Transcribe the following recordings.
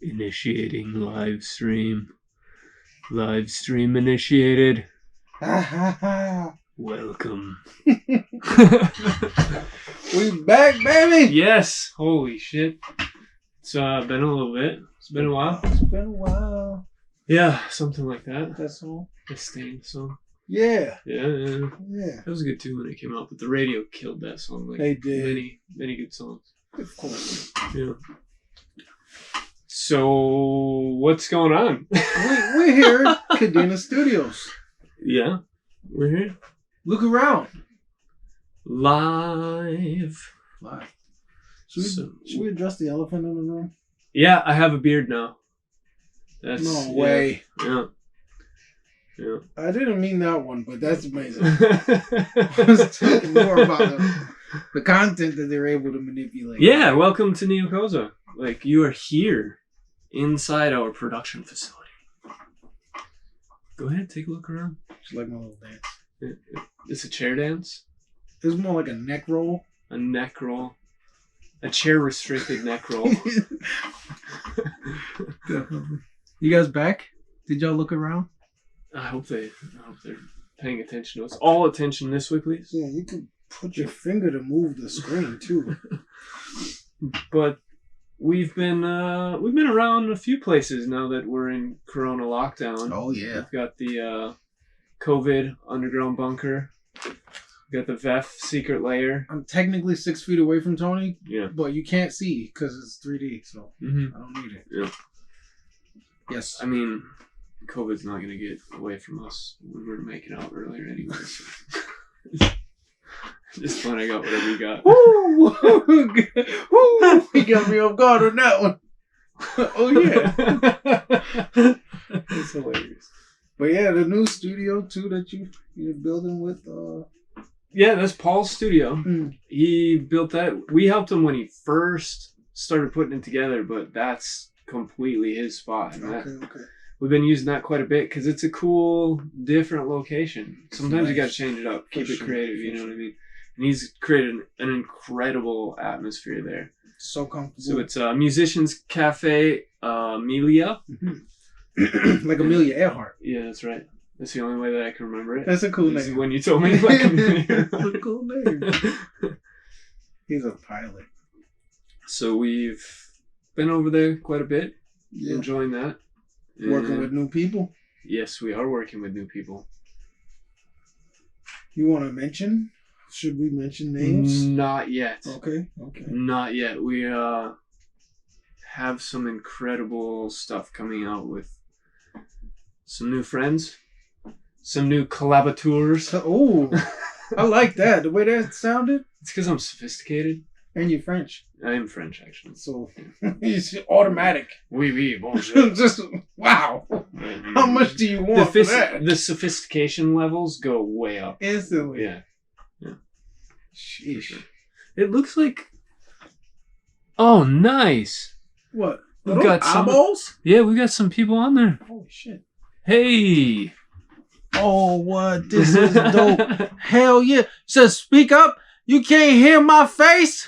Initiating live stream. Live stream initiated. Welcome. We back, baby. Yes. Holy shit. It's been a little bit. It's been a while. It's been a while. Yeah, something like that. That song. The Stain song. Yeah. Yeah. Yeah. That was good too when it came out, but the radio killed that song. Like, they did. Many good songs. Of course. Yeah. So, what's going on? We're here at Kadena Studios. Yeah, we're here. Look around. Live. Should we address the elephant in the room? Yeah, I have a beard now. No way. Yeah. I didn't mean that one, but that's amazing. I was talking more about the content that they're able to manipulate. Yeah, welcome to NEOKOZA. Like, you are here inside our production facility. Go ahead, take a look around. It's like my little dance. It's a chair dance. It's more like a neck roll. A neck roll. A chair-restricted neck roll. Definitely. You guys back? Did y'all look around? I hope they're paying attention to us. All attention this way, please. Yeah, you could put your finger to move the screen too. But we've been around a few places now that we're in Corona lockdown. Oh yeah. We've got the COVID underground bunker. We've got the VEF secret lair. I'm technically 6 feet away from Tony. Yeah. But you can't see because it's 3D, so I don't need it. Yeah. Yes. I mean, COVID's not going to get away from us when we're making out earlier anyway. So. Just finding out whatever you got. Woo! He got me off guard on that one. Oh yeah. It's hilarious. But yeah, the new studio too that you're building with Yeah, that's Paul's studio. He built that. We helped him when he first started putting it together, but that's completely his spot. And okay. We've been using that quite a bit because it's a cool, different location. Sometimes you got to change it up, keep it creative, you know what I mean? And he's created an incredible atmosphere there. So comfortable. So it's Musicians Cafe Amelia. Like Amelia Earhart. Yeah, that's right. That's the only way that I can remember it. That's a cool name. When you told me like Amelia Earhart. That's a cool name. He's a pilot. So we've been over there quite a bit. Yeah. Enjoying that. Working with new people. Yes, we are working with new people. You want to mention? Should we mention names? Not yet. Okay. Not yet. We have some incredible stuff coming out with some new friends, some new collaborateurs. Oh, I like that. The way that sounded. It's because I'm sophisticated. And you're French. I am French, actually. So it's automatic. Oui, bonjour. Just wow. How much do you want for that? The sophistication levels go way up. Instantly. Yeah. Sheesh. It looks like. Oh, nice. What? We've got eyeballs? Yeah, we got some people on there. Holy shit. Hey. Oh, what? This is dope. Hell yeah. Says speak up. You can't hear my face?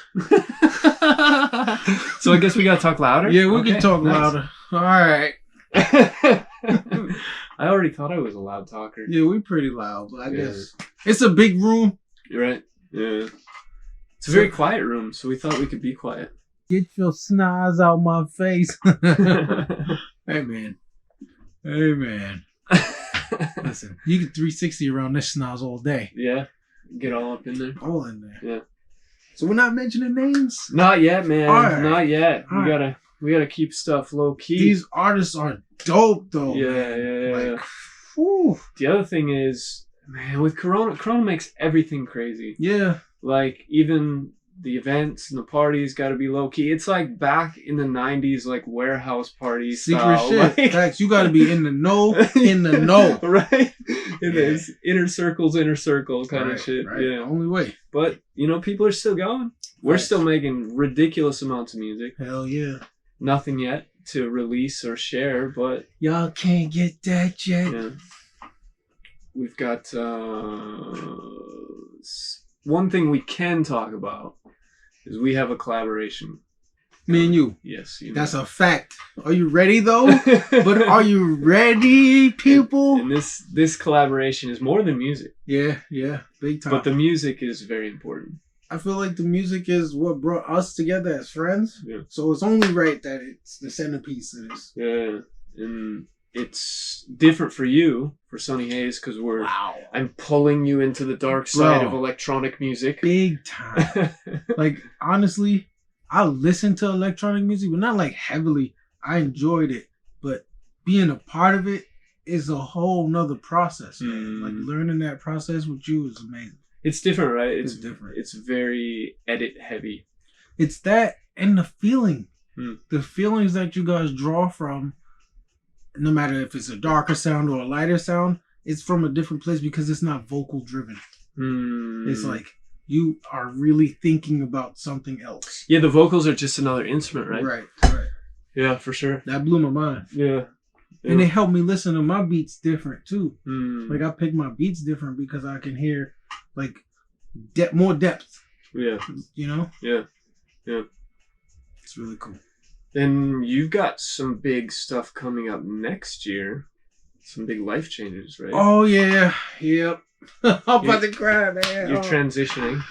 So I guess we gotta talk louder? Yeah, we can talk louder. All right. I already thought I was a loud talker. Yeah, we're pretty loud, but I guess it's a big room. You're right. Yeah. It's a very quiet room, so we thought we could be quiet. Get your snaz out my face. Hey, man. Listen, you can 360 around this snaz all day. Yeah. Get all up in there. All in there. Yeah. So we're not mentioning names? Not yet, man. Right. Not yet. All We gotta keep stuff low key. These artists are dope though. Yeah. Like, whew. The other thing is, man, with Corona makes everything crazy. Yeah. Like, even the events and the parties got to be low key. It's like back in the 90s, like warehouse parties. Secret style. shit. Like, Facts. You got to be in the know. In the know. Right? In this inner circle kind of shit. Right. Yeah. Only way. But, people are still going. We're still making ridiculous amounts of music. Hell yeah. Nothing yet to release or share, but y'all can't get that yet. Yeah. We've got one thing we can talk about is we have a collaboration Me and you. Yes. That's a fact. Are you ready though? But are you ready, people? And this collaboration is more than music. Yeah, big time. But the music is very important. I feel like the music is what brought us together as friends. Yeah. So it's only right that it's the centerpiece of this. Yeah. And it's different for you, for Sunny Haze, because I'm pulling you into the dark side of electronic music. Big time. Like, honestly, I listen to electronic music, but not like heavily. I enjoyed it. But being a part of it is a whole nother process, man. Like, learning that process with you is amazing. It's different, right? It's different. It's very edit heavy. It's that and the feeling. The feelings that you guys draw from, no matter if it's a darker sound or a lighter sound, it's from a different place because it's not vocal driven. It's like you are really thinking about something else. Yeah, the vocals are just another instrument, right? Right. Yeah, for sure. That blew my mind. Yeah. And it helped me listen to my beats different too. Like I pick my beats different because I can hear like more depth. Yeah. You know? Yeah. It's really cool. And you've got some big stuff coming up next year. Some big life changes, right? Oh yeah. Yep. I'm about to cry, man. You're transitioning.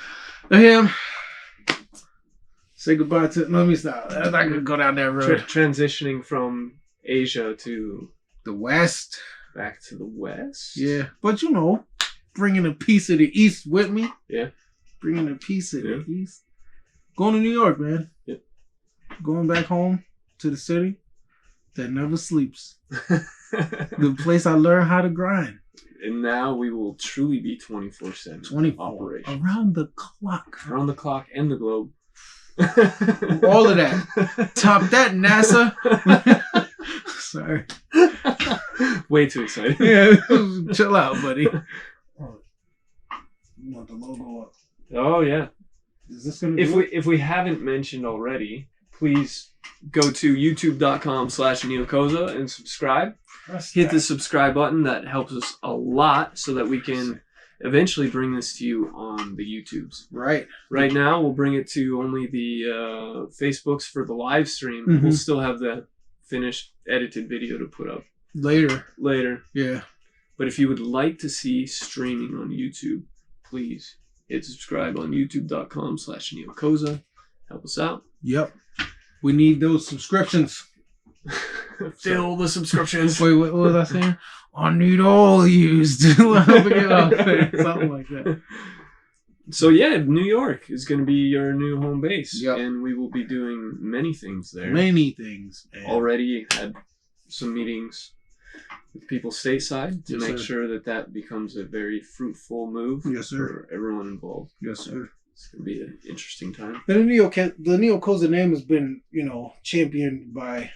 Say goodbye to. Let me stop. I'm not gonna go down that road. Transitioning from Asia to the West. Back to the West. Yeah, but you know, bringing a piece of the East with me. Yeah. Bringing a piece of the East. Going to New York, man. Yep. Going back home to the city that never sleeps. The place I learned how to grind. And now we will truly be 24/7. 24 operation. Around the clock. Around the clock and the globe. All of that. Top that, NASA. Sorry. Way too excited. Yeah, chill out, buddy. You want the logo up? Oh yeah. Is this gonna? If we haven't mentioned already, please go to youtube.com/NEOKOZA and subscribe. Hit the subscribe button. That helps us a lot so that we can eventually bring this to you on the YouTubes. Right. Right now, we'll bring it to only the Facebooks for the live stream. We'll still have the finished edited video to put up later. Yeah. But if you would like to see streaming on YouTube, please hit subscribe on youtube.com/NEOKOZA. Help us out. Yep. We need those subscriptions. Fill the subscriptions. Wait, what was I saying? I need all used. Something like that. So yeah, New York is going to be your new home base. Yep. And we will be doing many things there. Many things. Already had some meetings with people stateside to make sir. sure that becomes a very fruitful move for everyone involved. Yes, sir. It's going to be an interesting time. The NEOKOZA name has been, championed by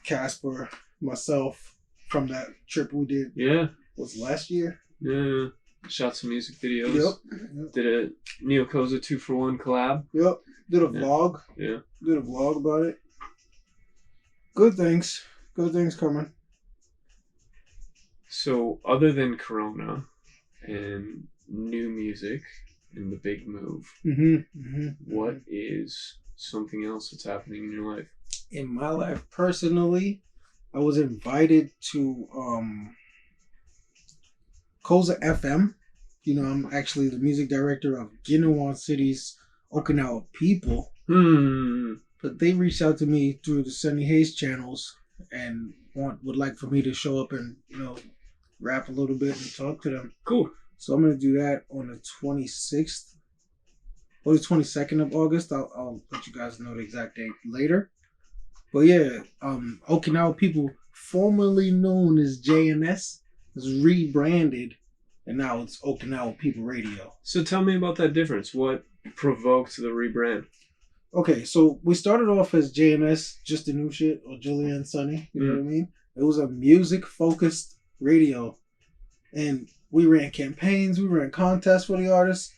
Casper, myself, from that trip we did. Yeah. Was last year? Yeah. Shot some music videos. Yep. Did a NEOKOZA 2-for-1 collab. Yep. Did a vlog. Yeah. Did a vlog about it. Good things. Good things coming. So, other than Corona and new music and the big move, what is something else that's happening in your life? In my life, personally, I was invited to Koza FM. I'm actually the music director of Okinawa City's Okinawa People. But they reached out to me through the Sunny Haze channels and would like for me to show up and, rap a little bit and talk to them. Cool. So I'm going to do that on the 26th or the 22nd of August. I'll let you guys know the exact date later. But yeah, Okinawa People, formerly known as JNS, is rebranded, and now it's Okinawa People Radio. So tell me about that difference. What provoked the rebrand? Okay, so we started off as JNS, Just the New Shit, or Julian Sunny, you know what I mean? It was a music-focused radio, and we ran campaigns, we ran contests for the artists.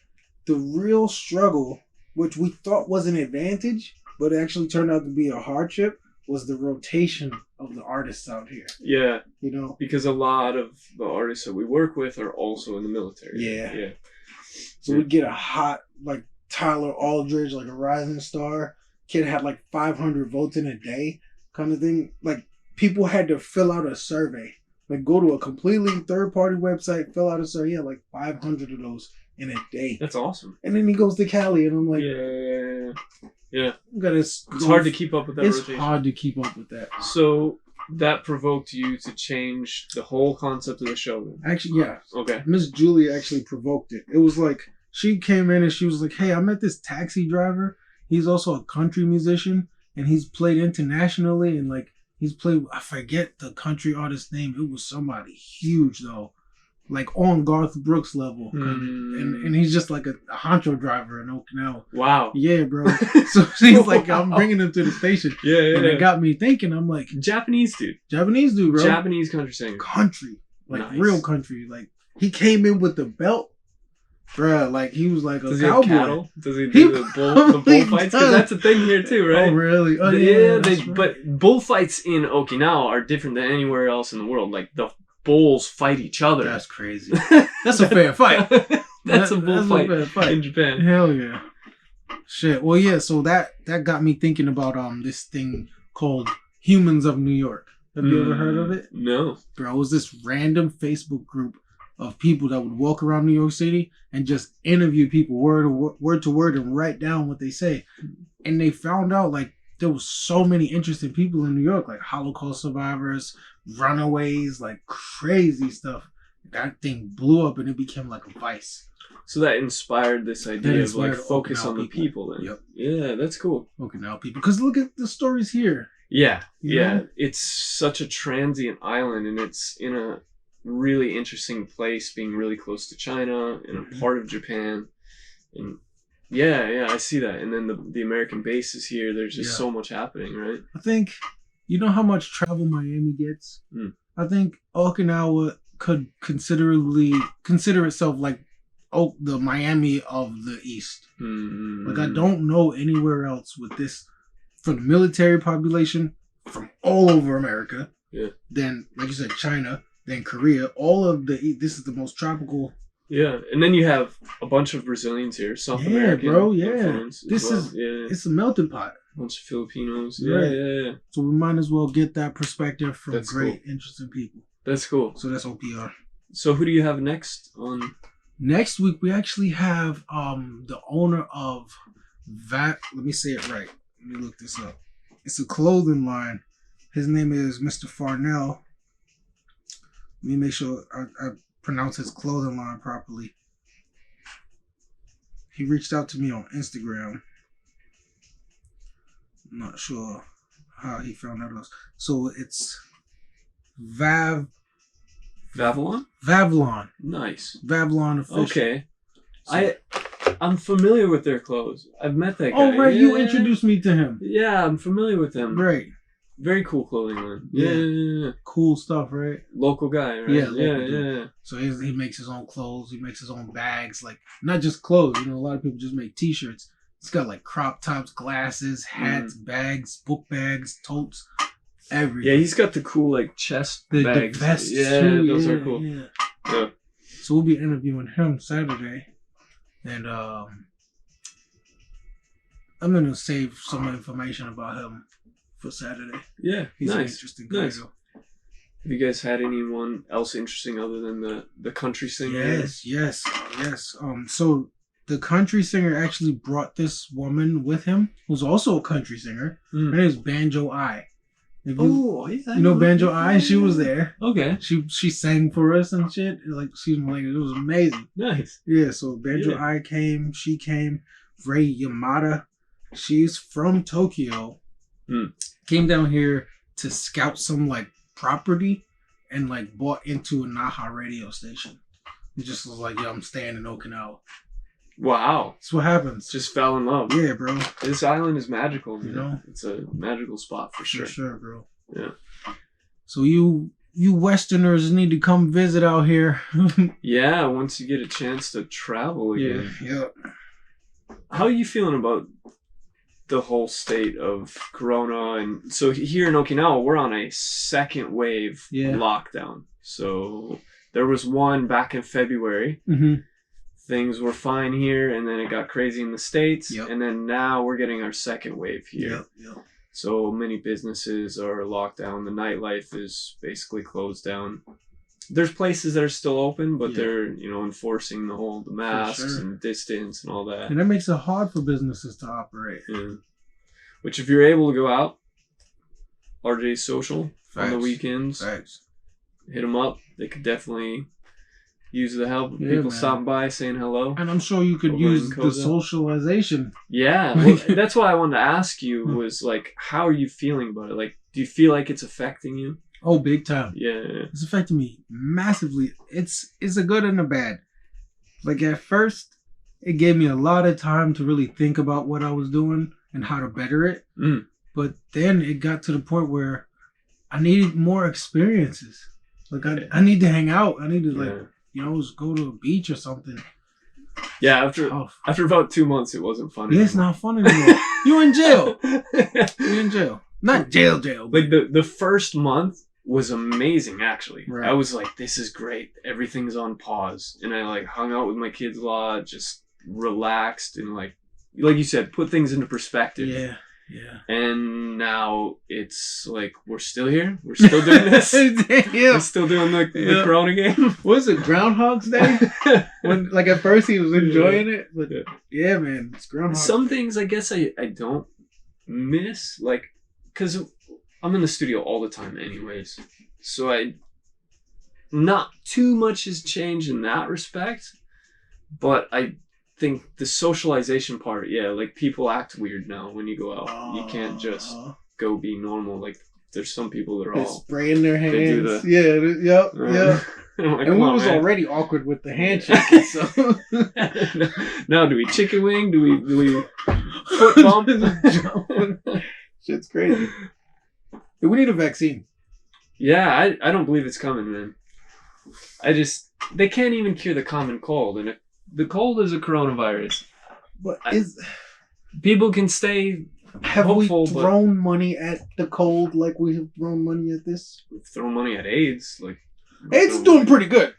The real struggle, which we thought was an advantage, but it actually turned out to be a hardship, was the rotation of the artists out here. Yeah. Because a lot of the artists that we work with are also in the military. Yeah. So we'd get a hot, like Tyler Aldridge, like a rising star, kid had like 500 votes in a day kind of thing. Like, people had to fill out a survey. Like, go to a completely third-party website, fill out a survey. He had like 500 of those in a day. That's awesome. And then he goes to Cali, and I'm like, yeah. It's hard to keep up with that rotation. It's hard to keep up with that. So that provoked you to change the whole concept of the show then? Actually, yeah. Okay. Miss Julie actually provoked it. It was like, she came in and she was like, hey, I met this taxi driver. He's also a country musician, and he's played internationally, and like, he's played, I forget the country artist's name. It was somebody huge though. Like on Garth Brooks level. And he's just like a honcho driver in Okinawa. Wow. Yeah, bro. So she's like, I'm bringing him to the station. Yeah. And it got me thinking, I'm like, Japanese dude, bro. Japanese country singer. Country. Like real country. Like, he came in with the belt. Bruh, like, he was like a Does cowboy. He have cattle? Does he do the bullfights? Because that's a thing here too, right? Oh, really? Oh, right. But bullfights in Okinawa are different than anywhere else in the world. Like, the bulls fight each other. That's crazy. That's a fair fight. That's a bullfight in Japan. Hell yeah. Shit. Well, yeah, so that got me thinking about this thing called Humans of New York. Have you ever heard of it? No. Bro, it was this random Facebook group of people that would walk around New York City and just interview people word to word and write down what they say. And they found out, like, there was so many interesting people in New York, like Holocaust survivors, runaways, like crazy stuff. That thing blew up and it became like a vice. So that inspired this idea of like focus on the people then. Yep. Yeah, that's cool. Okinawa people. Because look at the stories here. Yeah. You know? It's such a transient island, and it's in a really interesting place, being really close to China and a part of Japan. And yeah, I see that. And then the American base is here. There's just so much happening, right? I think, you know how much travel Miami gets? I think Okinawa could consider itself like the Miami of the East. Like, I don't know anywhere else with this, for the military population from all over America. Yeah. Then, like you said, China, then Korea. All of this is the most tropical. Yeah, and then you have a bunch of Brazilians here, South American. Bro, yeah. It's a melting pot. A bunch of Filipinos. Right. Yeah. So we might as well get that perspective from interesting people. That's cool. So that's OPR. So who do you have next on? Next week we actually have the owner of let me say it right. Let me look this up. It's a clothing line. His name is Mr. Farnell. Let me make sure I pronounce his clothing line properly. He reached out to me on Instagram. I'm not sure how he found out us. So it's Vavlon? Vavlon. Nice. Vavlon official. Okay. So, I'm familiar with their clothes. I've met that guy. Oh, right. Yeah. You introduced me to him. Yeah, I'm familiar with him. Right. Very cool clothing line. Yeah. Cool stuff, right? Local guy, right? Yeah. So he makes his own clothes. He makes his own bags. Like, not just clothes. You know, a lot of people just make t-shirts. It's got like crop tops, glasses, hats, bags, book bags, totes, everything. Yeah, he's got the cool like chest bags. The vests too. Those are cool. Yeah. So we'll be interviewing him Saturday. And I'm going to save some information about him for Saturday. Yeah, he's an interesting guy. Nice. Have you guys had anyone else interesting other than the country singer? Yes. So the country singer actually brought this woman with him, who's also a country singer. Her name is Banjo I. You know Banjo I? She was there. Okay. She sang for us and shit. Like, excuse me, like, it was amazing. Nice. Yeah. So Banjo I came. She came. Ray Yamada. She's from Tokyo. Came down here to scout some like property and like bought into a Naha radio station. It just was like, yo, I'm staying in Okinawa. Wow. That's what happens. Just fell in love. Yeah, bro. This island is magical, man. You know? It's a magical spot for sure. For sure, bro. Yeah. So you Westerners need to come visit out here. Yeah, once you get a chance to travel again. Yeah. How are you feeling about the whole state of Corona? And so here in Okinawa, we're on a second wave lockdown. So there was one back in February. things were fine here, and then it got crazy in the States, Yep. and then now we're getting our second wave here. Yep. Yep. So many businesses are locked down. The nightlife is basically closed down. There's places that are still open, but they're, you know, enforcing the masks and distance and all that. And that makes it hard for businesses to operate. Yeah. Which, if you're able to go out, RJ Social on the weekends, hit them up. They could definitely use the help. People stopping by, saying hello. And I'm sure you could use the socialization. Yeah. Well, that's why I wanted to ask you was, like, how are you feeling about it? Like, do you feel like it's affecting you? Oh, big time. Yeah. It's affecting me massively. It's a good and a bad. Like, at first, it gave me a lot of time to really think about what I was doing and how to better it. But then it got to the point where I needed more experiences. Like, I need to hang out. I need to, like, you know, just go to a beach or something. Yeah, after about 2 months, it wasn't fun anymore. It's not fun anymore. You're in jail. You're in jail. Not jail. Like, the first month was amazing, actually. Right. I was like, this is great. Everything's on pause. And I, like, hung out with my kids a lot, just relaxed and, like you said, put things into perspective. Yeah. And now it's like, we're still here. We're still doing this. We're still doing the Corona game. What is it, Groundhog's Day? When, like, at first he was enjoying it. But yeah, man, it's Groundhog. Some things I guess I don't miss. Like, because I'm in the studio all the time anyways. So not too much has changed in that respect. But I think the socialization part, like, people act weird now when you go out. You can't just go be normal. Like, there's some people that are all spraying their hands. They do yep. Like, and we was already awkward with the handshake. So now, do we chicken wing? Do we foot bump? Shit's crazy. We need a vaccine. Yeah, I don't believe it's coming, man. They can't even cure the common cold, and the cold is a coronavirus. But people can stay hopeful. Have we thrown money at the cold like we have thrown money at this? We've thrown money at AIDS. Like, AIDS is doing pretty good.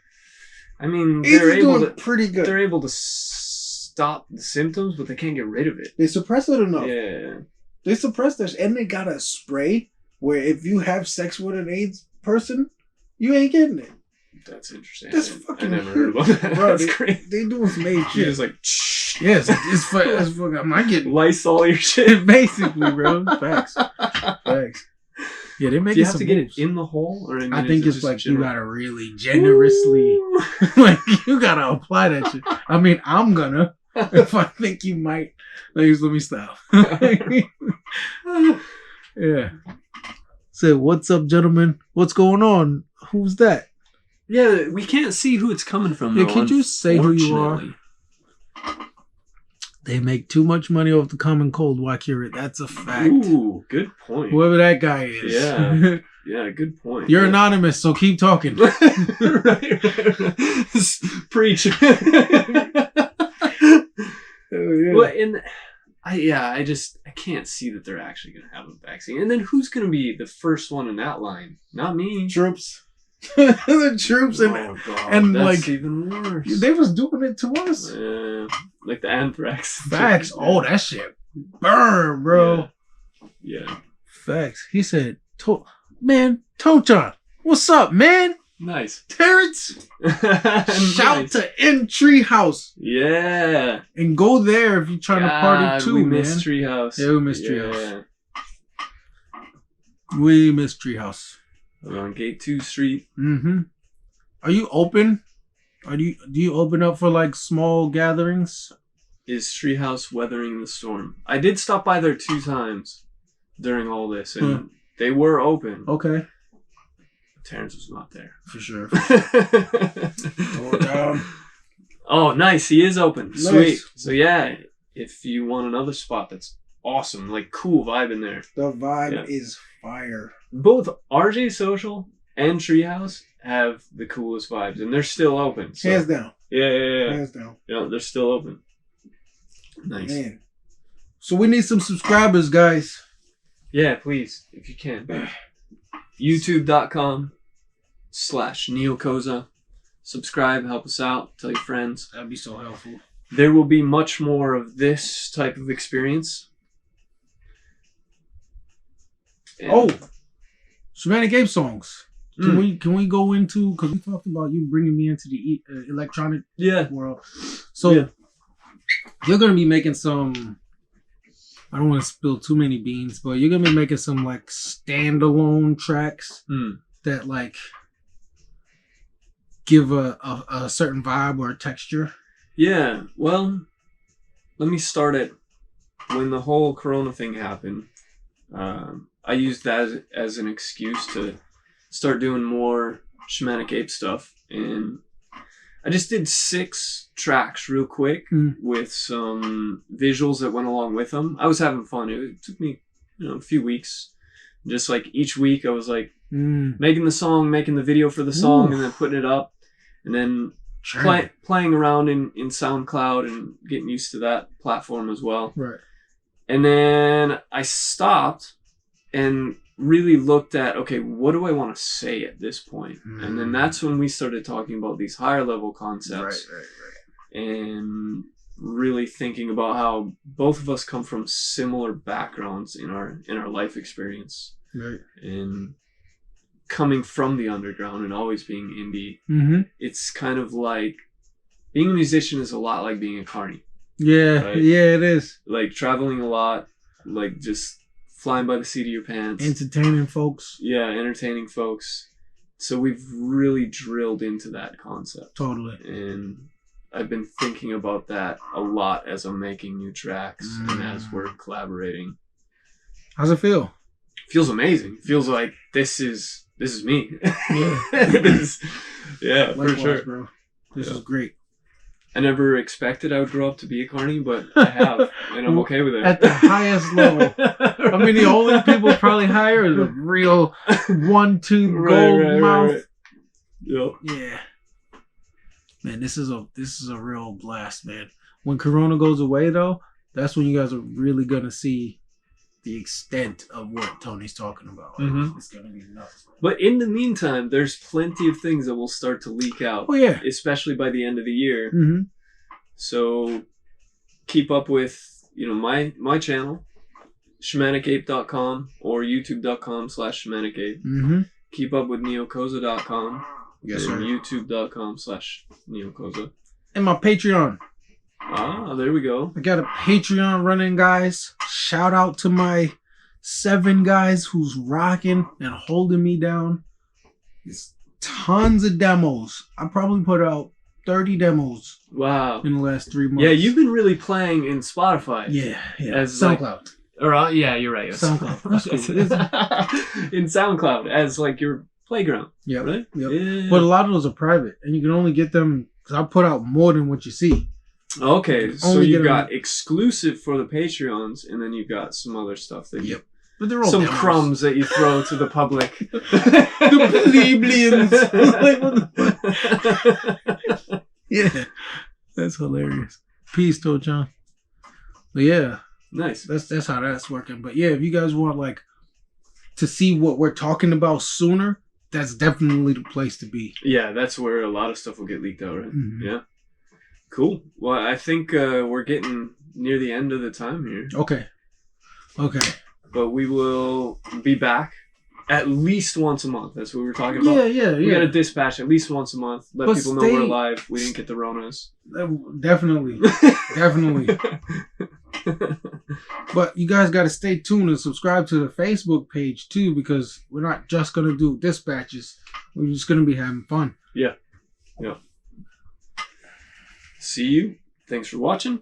I mean, pretty good. They're able to stop the symptoms, but they can't get rid of it. They suppress it enough. Yeah. They suppress this, and they got a spray where if you have sex with an AIDS person, you ain't getting it. That's interesting. I never heard about that. Bro, that's great. They doing some AIDS shit. You're just like, yes, it's fucking. I'm not getting Lysol your shit, basically, bro. Facts. Yeah, they make. Do you have to get it in the hole, or I think it's like you gotta really generously, like you gotta apply that shit. I mean, I'm gonna. If I think you might, let me stop. Yeah. Say, what's up, gentlemen? What's going on? Who's that? Yeah, we can't see who it's coming from. Yeah, can you say who you are? They make too much money off the common cold. Why cure it? That's a fact. Ooh, good point. Whoever that guy is. Yeah. Yeah, good point. You're anonymous, so keep talking. right. Preach. Well, I can't see that they're actually going to have a vaccine. And then who's going to be the first one in that line? Not me. Troops. The troops and that's like even worse. They was doing it to us. Like the anthrax. Facts. Oh, that shit burn, bro. Yeah. Facts. He said, man, Tochan, what's up, man? Nice. Terrence. Shout to in Treehouse. Yeah. And go there if you're trying to party too, we man. Miss Treehouse. Yeah, we miss Treehouse. We miss Treehouse. We're on Gate 2 Street. Mm-hmm. Are you open? Do you open up for like small gatherings? Is Treehouse weathering the storm? I did stop by there 2 times during all this, and they were open. Okay. Terrence was not there. For sure. Oh, nice. He is open. Nice. Sweet. So yeah, if you want another spot that's awesome, like cool vibe in there. The vibe is fire. Both RJ Social and Treehouse have the coolest vibes, and they're still open. So. Hands down. Yeah. Hands down. Yeah, they're still open. Nice. Man. So we need some subscribers, guys. Yeah, please, if you can. YouTube.com/NEOKOZA. subscribe, help us out, tell your friends. That'd be so helpful. There will be much more of this type of experience. And Shamanic Ape songs. Can we go into, because we talked about you bringing me into the electronic world. So you're going to be making some, I don't want to spill too many beans, but you're going to be making some like standalone tracks that like give a certain vibe or a texture. Yeah. Well, let me start it. When the whole Corona thing happened, I used that as an excuse to start doing more Shamanic Ape stuff, and I just did 6 tracks real quick with some visuals that went along with them. I was having fun. It took me, a few weeks. Just like each week, I was like making the song, making the video for the song, and then putting it up, and then playing around in SoundCloud and getting used to that platform as well. Right. And then I stopped and really looked at, okay, what do I want to say at this point? And then that's when we started talking about these higher level concepts. Right. And really thinking about how both of us come from similar backgrounds in our life experience. Right. And coming from the underground and always being indie, it's kind of like being a musician is a lot like being a carny. Yeah, right? Yeah, it is. Like traveling a lot, like just flying by the seat of your pants. Entertaining folks. Yeah, entertaining folks. So we've really drilled into that concept. Totally. And I've been thinking about that a lot as I'm making new tracks and as we're collaborating. How's it feel? It feels amazing. It feels like this is me. Yeah. For sure. Bro. This is great. I never expected I would grow up to be a carny, but I have, and I'm okay with it. At the highest level. I mean, the only people probably hire is a real one-tooth gold mouth. Right. Yep. Yeah. Man, this is a real blast, man. When Corona goes away, though, that's when you guys are really gonna see the extent of what Tony's talking about. It's gonna be nuts. But in the meantime, there's plenty of things that will start to leak out. Oh yeah, especially by the end of the year. So keep up with my channel, shamanicape.com or youtube.com/shamanicape. Keep up with NEOKOZA.com. Yes, sir. youtube.com/NEOKOZA. And my Patreon. Ah, there we go. I got a Patreon running, guys. Shout out to my 7 guys who's rocking and holding me down. It's tons of demos. I probably put out 30 demos. Wow. In the last 3 months. Yeah, you've been really playing in Spotify. Yeah. As SoundCloud. Yeah, you're right. SoundCloud. That's cool. In SoundCloud as like your playground. Yeah. Right? Yep. Yeah. But a lot of those are private, and you can only get them because I put out more than what you see. Okay, so you've got exclusive for the Patreons, and then you've got some other stuff that but they're all some demos. crumbs that you throw to the public. The plebeians. Yeah, that's hilarious. Peace, Tochan. But yeah, nice. That's how that's working. But yeah, if you guys want like to see what we're talking about sooner, that's definitely the place to be. Yeah, that's where a lot of stuff will get leaked out, right? Yeah. Cool. Well, I think we're getting near the end of the time here. Okay. But we will be back at least once a month. That's what we were talking about. Yeah. We got to dispatch at least once a month. Let people know we're alive. We didn't get the Ronas. Definitely. But you guys got to stay tuned and subscribe to the Facebook page too, because we're not just going to do dispatches. We're just going to be having fun. Yeah. See you. Thanks for watching.